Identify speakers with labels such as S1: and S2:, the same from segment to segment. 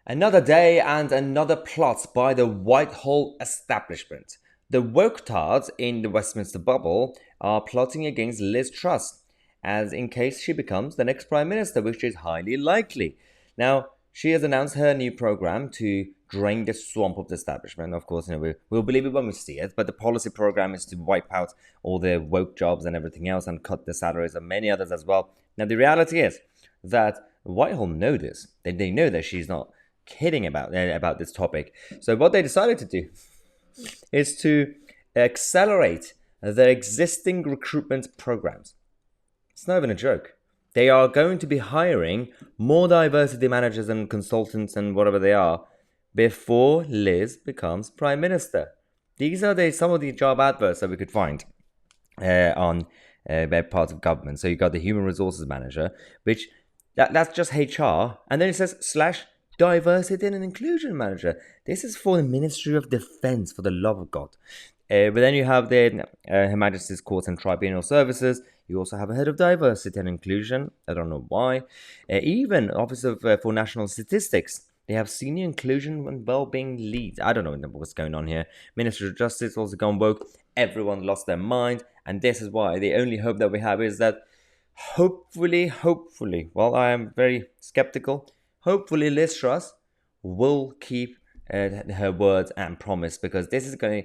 S1: Another day and another plot by the Whitehall establishment. The woketards in the Westminster bubble are plotting against Liz Truss, as in case she becomes the next Prime Minister, which is highly likely. Now, she has announced her new program to drain the swamp of the establishment. Of course, we'll believe it when we see it, but the policy program is to wipe out all the woke jobs and everything else and cut the salaries of many others as well. Now, the reality is that Whitehall know this. They know that she's not kidding about this topic. So what they decided to do is to accelerate their existing recruitment programs. It's not even a joke. They are going to be hiring more diversity managers and consultants and whatever they are before Liz becomes Prime Minister. These are some of the job adverts that we could find on parts of government. So you got the Human Resources Manager, which that's just HR, and then it says / Diversity and Inclusion Manager. This is for the Ministry of Defence, for the love of God. But then you have the Her Majesty's Courts and Tribunal Services. You also have a Head of Diversity and Inclusion. I don't know why. Even Office for National Statistics. They have Senior Inclusion and Wellbeing Lead. I don't know what's going on here. Ministry of Justice also gone woke. Everyone lost their mind. And this is why the only hope that we have is that hopefully, well, I am very skeptical. Hopefully, Liz Truss will keep her words and promise, because this is going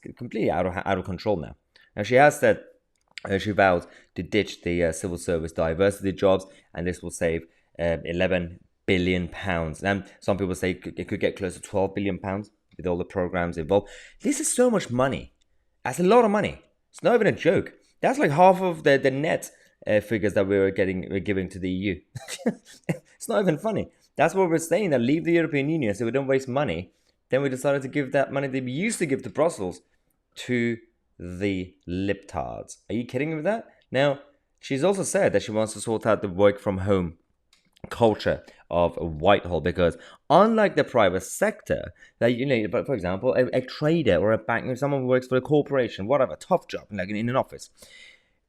S1: to completely out of control now. Now, she has said she vowed to ditch the civil service diversity jobs, and this will save £11 billion. And some people say it could get close to £12 billion with all the programs involved. This is so much money. That's a lot of money. It's not even a joke. That's like half of the net figures that we're giving to the EU. It's not even funny. That's what we're saying, that leave the European Union so we don't waste money. Then we decided to give that money that we used to give to Brussels to the libtards. Are you kidding me with that? Now, she's also said that she wants to sort out the work from home culture of Whitehall, because unlike the private sector, that but for example, a trader or a bank, someone who works for a corporation, whatever, tough job, like in an office,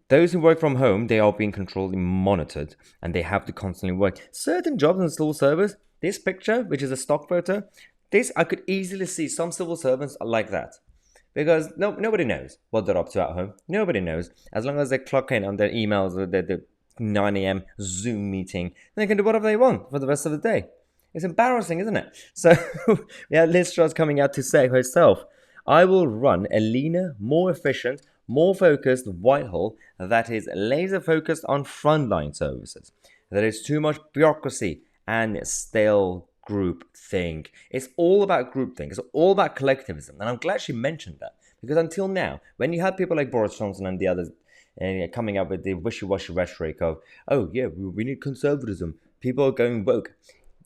S1: those who work from home, they are being controlled and monitored, and they have to constantly work. Certain jobs in civil service, this picture, which is a stock photo, this I could easily see some civil servants are like that. Because nobody knows what they're up to at home. Nobody knows. As long as they clock in on their emails or the 9 a.m. Zoom meeting, then they can do whatever they want for the rest of the day. It's embarrassing, isn't it? So, yeah, Liz Truss coming out to say herself, I will run a leaner, more efficient, more focused Whitehall that is laser focused on frontline services. There is too much bureaucracy and stale group think. It's all about groupthink. It's all about collectivism. And I'm glad she mentioned that, because until now, when you had people like Boris Johnson and the others coming up with the wishy-washy rhetoric of, oh yeah, we need conservatism, people are going woke,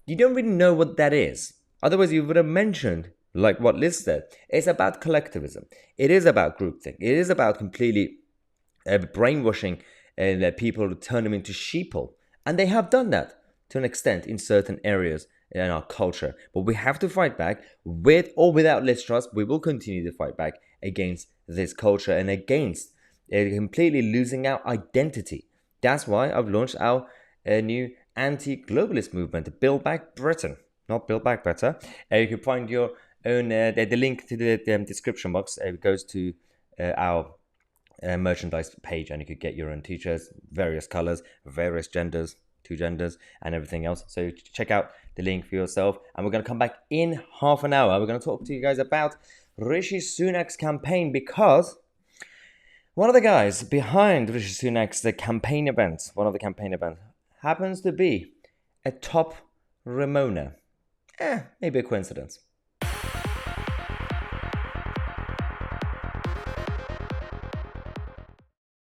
S1: you don't really know what that is. Otherwise, you would have mentioned, like what Liz said, it's about collectivism. It is about groupthink. It is about completely brainwashing people to turn them into sheeple. And they have done that to an extent in certain areas in our culture. But we have to fight back, with or without Liz Truss. We will continue to fight back against this culture and against completely losing our identity. That's why I've launched our new anti-globalist movement, Build Back Britain. Not Build Back Better. You can find your own, the link to the description box. It goes to our merchandise page, and you could get your own t-shirts, various colors, various genders, 2 genders, and everything else. So check out the link for yourself. And we're going to come back in half an hour. We're going to talk to you guys about Rishi Sunak's campaign, because one of the guys behind Rishi Sunak's campaign event, happens to be a top Ramona. Maybe a coincidence.